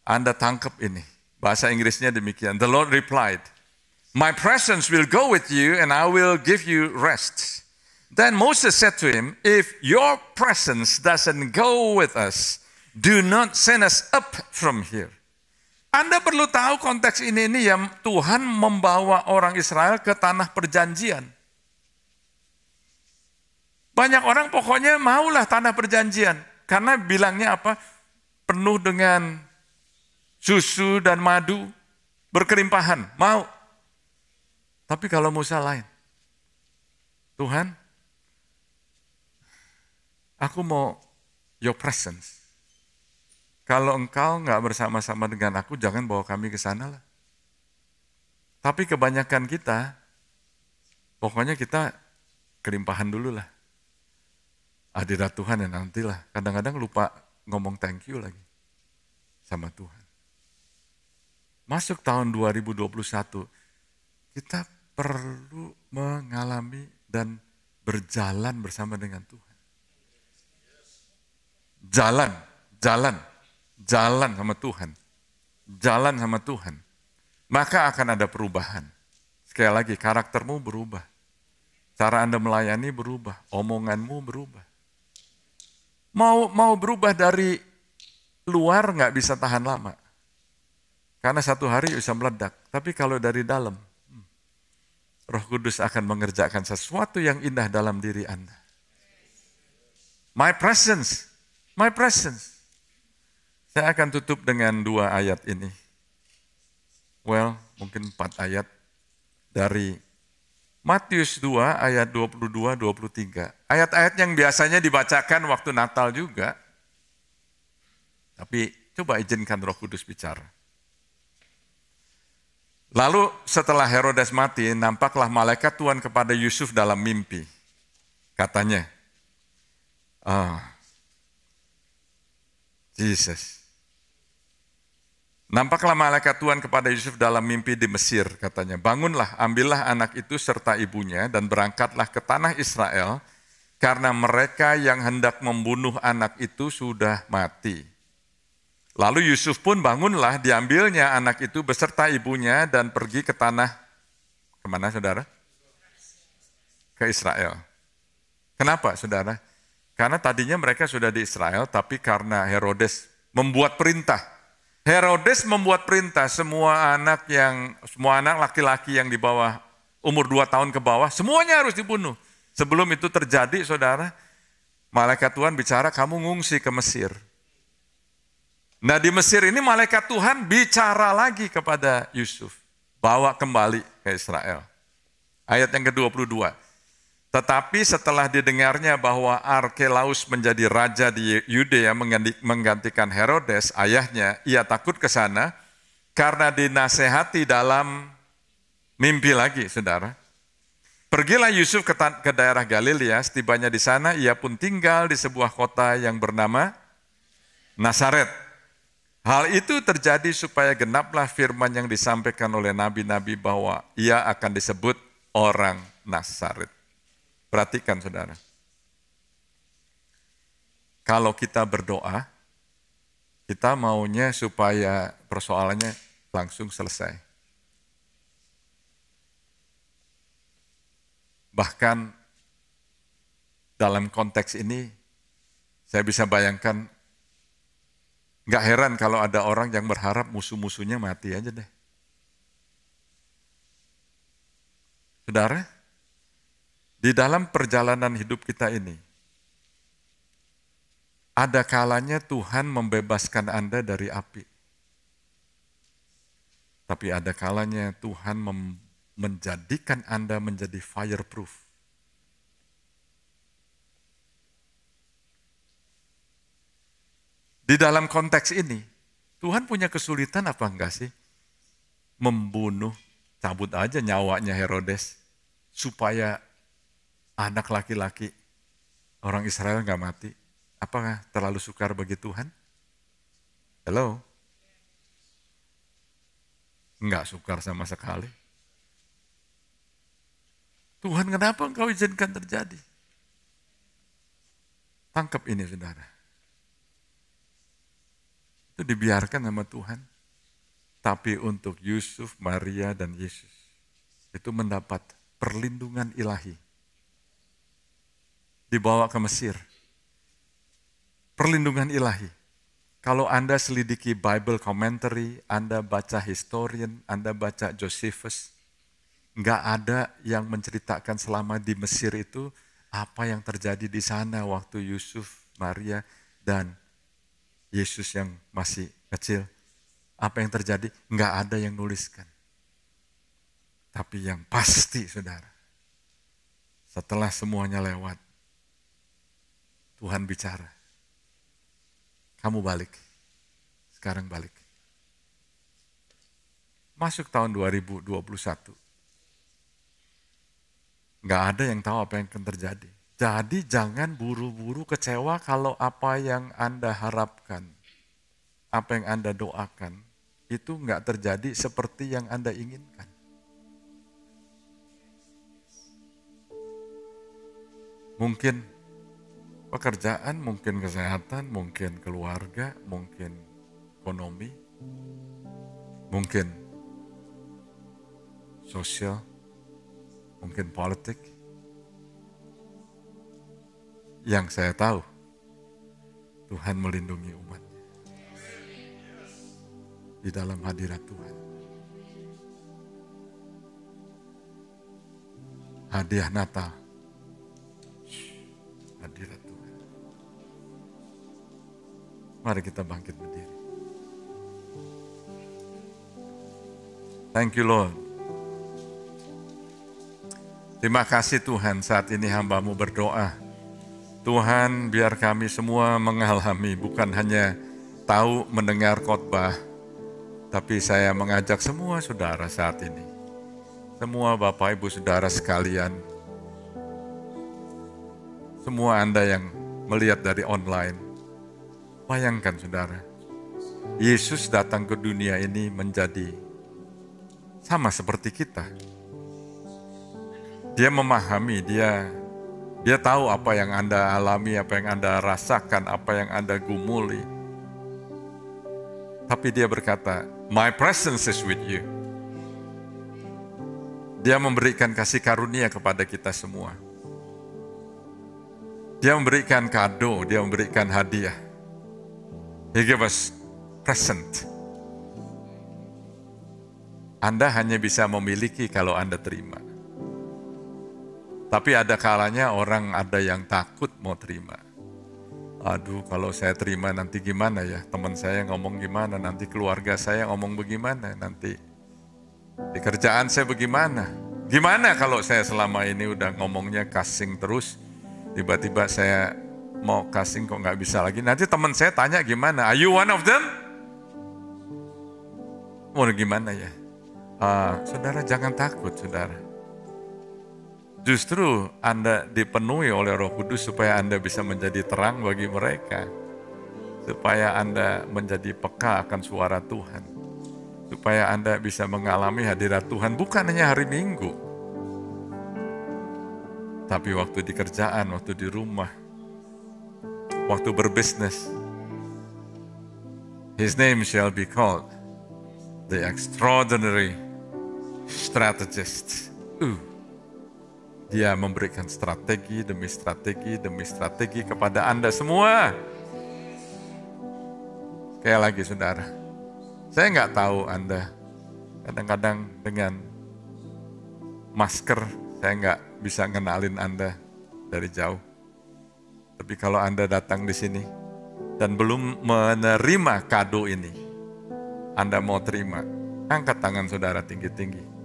Speaker 1: Anda tangkap ini. Bahasa Inggrisnya demikian. The Lord replied, my presence will go with you and I will give you rest. Then Moses said to him, if your presence doesn't go with us, do not send us up from here. Anda perlu tahu konteks ini yang Tuhan membawa orang Israel ke tanah perjanjian. Banyak orang pokoknya maulah tanah perjanjian. Karena bilangnya apa? Penuh dengan susu dan madu, berkelimpahan, mau. Tapi kalau Musa lain. Tuhan, aku mau your presence. Kalau engkau nggak bersama-sama dengan aku, jangan bawa kami ke sana lah. Tapi kebanyakan kita, pokoknya kita kelimpahan dulu lah. Hadirat Tuhan ya nantilah. Kadang-kadang lupa ngomong thank you lagi sama Tuhan. Masuk tahun 2021, kita perlu mengalami dan berjalan bersama dengan Tuhan. Jalan sama Tuhan. Jalan sama Tuhan. Maka akan ada perubahan. Sekali lagi, karaktermu berubah. Cara Anda melayani berubah. Omonganmu berubah. Mau berubah dari luar nggak bisa tahan lama. Karena satu hari bisa meledak. Tapi kalau dari dalam, Roh Kudus akan mengerjakan sesuatu yang indah dalam diri Anda. My presence. Saya akan tutup dengan 2 ayat ini. Mungkin 4 ayat dari Matius 2 ayat 22-23. Ayat-ayat yang biasanya dibacakan waktu Natal juga. Tapi coba izinkan Roh Kudus bicara. Lalu setelah Herodes mati, nampaklah malaikat Tuhan kepada Yusuf dalam mimpi. Katanya, Jesus. Nampaklah malaikat Tuhan kepada Yusuf dalam mimpi di Mesir, katanya. Bangunlah, ambillah anak itu serta ibunya dan berangkatlah ke tanah Israel, karena mereka yang hendak membunuh anak itu sudah mati. Lalu Yusuf pun bangunlah, diambilnya anak itu beserta ibunya dan pergi ke tanah, kemana saudara? Ke Israel. Kenapa saudara? Karena tadinya mereka sudah di Israel, tapi karena Herodes membuat perintah. Herodes membuat perintah semua anak laki-laki yang di bawah umur 2 tahun ke bawah, semuanya harus dibunuh. Sebelum itu terjadi, saudara, malaikat Tuhan bicara, kamu ngungsi ke Mesir. Nah di Mesir ini malaikat Tuhan bicara lagi kepada Yusuf. Bawa kembali ke Israel. Ayat yang ke-22. Tetapi setelah didengarnya bahwa Arkelaus menjadi raja di Yudea menggantikan Herodes, ayahnya, ia takut ke sana karena dinasehati dalam mimpi lagi, saudara. Pergilah Yusuf ke daerah Galilea, setibanya di sana, ia pun tinggal di sebuah kota yang bernama Nazaret. Hal itu terjadi supaya genaplah firman yang disampaikan oleh nabi-nabi bahwa ia akan disebut orang Nazaret. Perhatikan saudara, kalau kita berdoa, kita maunya supaya persoalannya langsung selesai. Bahkan dalam konteks ini, saya bisa bayangkan, nggak heran kalau ada orang yang berharap musuh-musuhnya mati aja deh. Saudara, di dalam perjalanan hidup kita ini, ada kalanya Tuhan membebaskan Anda dari api. Tapi ada kalanya Tuhan menjadikan Anda menjadi fireproof. Di dalam konteks ini, Tuhan punya kesulitan apa enggak sih? Membunuh, cabut aja nyawanya Herodes, supaya anak laki-laki orang Israel enggak mati. Apakah terlalu sukar bagi Tuhan? Hello? Enggak sukar sama sekali. Tuhan, kenapa engkau izinkan terjadi? Tangkap ini saudara. Itu dibiarkan sama Tuhan. Tapi untuk Yusuf, Maria, dan Yesus, itu mendapat perlindungan ilahi. Dibawa ke Mesir. Perlindungan ilahi. Kalau Anda selidiki Bible commentary, Anda baca historian, Anda baca Josephus, nggak ada yang menceritakan selama di Mesir itu apa yang terjadi di sana waktu Yusuf, Maria, dan Yesus yang masih kecil. Apa yang terjadi? Nggak ada yang nuliskan. Tapi yang pasti, saudara, setelah semuanya lewat, Tuhan bicara. Kamu balik. Sekarang balik. masuk tahun 2021. Nggak ada yang tahu apa yang akan terjadi. Jadi jangan buru-buru kecewa kalau apa yang Anda harapkan, apa yang Anda doakan, itu nggak terjadi seperti yang Anda inginkan. Mungkin pekerjaan, mungkin kesehatan, mungkin keluarga, mungkin ekonomi, mungkin sosial, mungkin politik. Yang saya tahu, Tuhan melindungi umatnya di dalam hadirat Tuhan. Hadiah Natal, hadirat Tuhan. Mari kita bangkit berdiri. Thank you Lord. Terima kasih Tuhan, saat ini hamba-Mu berdoa. Tuhan, biar kami semua mengalami, bukan hanya tahu mendengar khotbah, tapi saya mengajak semua saudara saat ini, semua Bapak Ibu Saudara sekalian, semua Anda yang melihat dari online, bayangkan saudara, Yesus datang ke dunia ini menjadi sama seperti kita. Dia memahami, dia tahu apa yang Anda alami, apa yang Anda rasakan, apa yang Anda gumuli. Tapi dia berkata, my presence is with you. Dia memberikan kasih karunia kepada kita semua. Dia memberikan kado, dia memberikan hadiah. He gave us present. Anda hanya bisa memiliki kalau Anda terima. Tapi ada kalanya orang ada yang takut mau terima. Aduh, kalau saya terima nanti gimana ya? Teman saya ngomong gimana? Nanti keluarga saya ngomong bagaimana? Nanti di kerjaan saya bagaimana? Gimana kalau saya selama ini udah ngomongnya casing terus, tiba-tiba saya mau casing kok nggak bisa lagi? Nanti teman saya tanya gimana? Are you one of them? Mau gimana ya? Saudara jangan takut, saudara. Justru Anda dipenuhi oleh Roh Kudus supaya Anda bisa menjadi terang bagi mereka. Supaya Anda menjadi peka akan suara Tuhan. Supaya Anda bisa mengalami hadirat Tuhan bukan hanya hari Minggu. Tapi waktu di kerjaan, waktu di rumah, waktu berbisnis. His name shall be called the extraordinary strategist. Dia memberikan strategi demi strategi demi strategi kepada Anda semua. Sekali lagi saudara, saya nggak tahu Anda, kadang-kadang dengan masker saya nggak bisa ngenalin Anda dari jauh. Tapi kalau Anda datang di sini dan belum menerima kado ini, Anda mau terima, angkat tangan saudara tinggi-tinggi.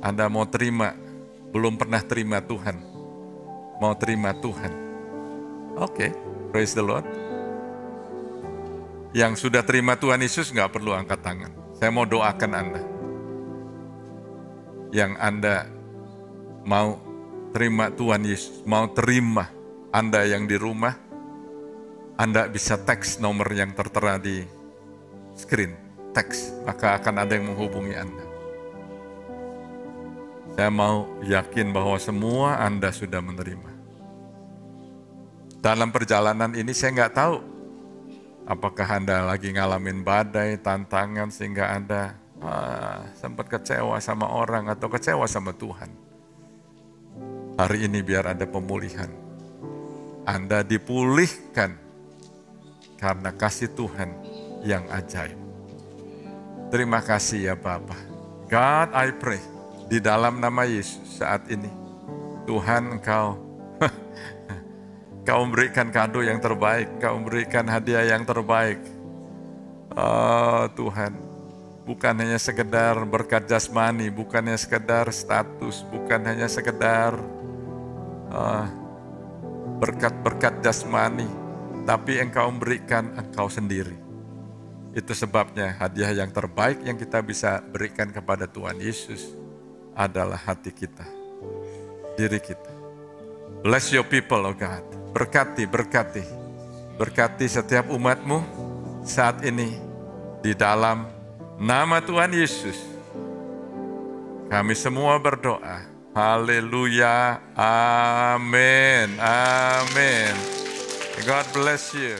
Speaker 1: Anda mau terima, belum pernah terima Tuhan, mau terima Tuhan. Oke, praise the Lord. Yang sudah terima Tuhan Yesus nggak perlu angkat tangan. Saya mau doakan Anda. Yang Anda mau terima Tuhan Yesus, mau terima, Anda yang di rumah, Anda bisa teks nomor yang tertera di screen, teks, maka akan ada yang menghubungi Anda. Saya mau yakin bahwa semua Anda sudah menerima. Dalam perjalanan ini saya nggak tahu apakah Anda lagi ngalamin badai, tantangan sehingga Anda sempat kecewa sama orang atau kecewa sama Tuhan. Hari ini biar ada pemulihan. Anda dipulihkan karena kasih Tuhan yang ajaib. Terima kasih ya Bapa. God, I pray. Di dalam nama Yesus saat ini, Tuhan Engkau memberikan kado yang terbaik, Engkau memberikan hadiah yang terbaik. Tuhan, bukan hanya sekedar berkat jasmani, bukan hanya sekedar status, bukan hanya sekedar berkat-berkat jasmani, tapi Engkau memberikan Engkau sendiri. Itu sebabnya hadiah yang terbaik yang kita bisa berikan kepada Tuhan Yesus adalah hati kita, diri kita. Bless your people, oh God. Berkati, berkati. Berkati setiap umat-Mu saat ini di dalam nama Tuhan Yesus. Kami semua berdoa. Haleluya. Amin. Amin. God bless you.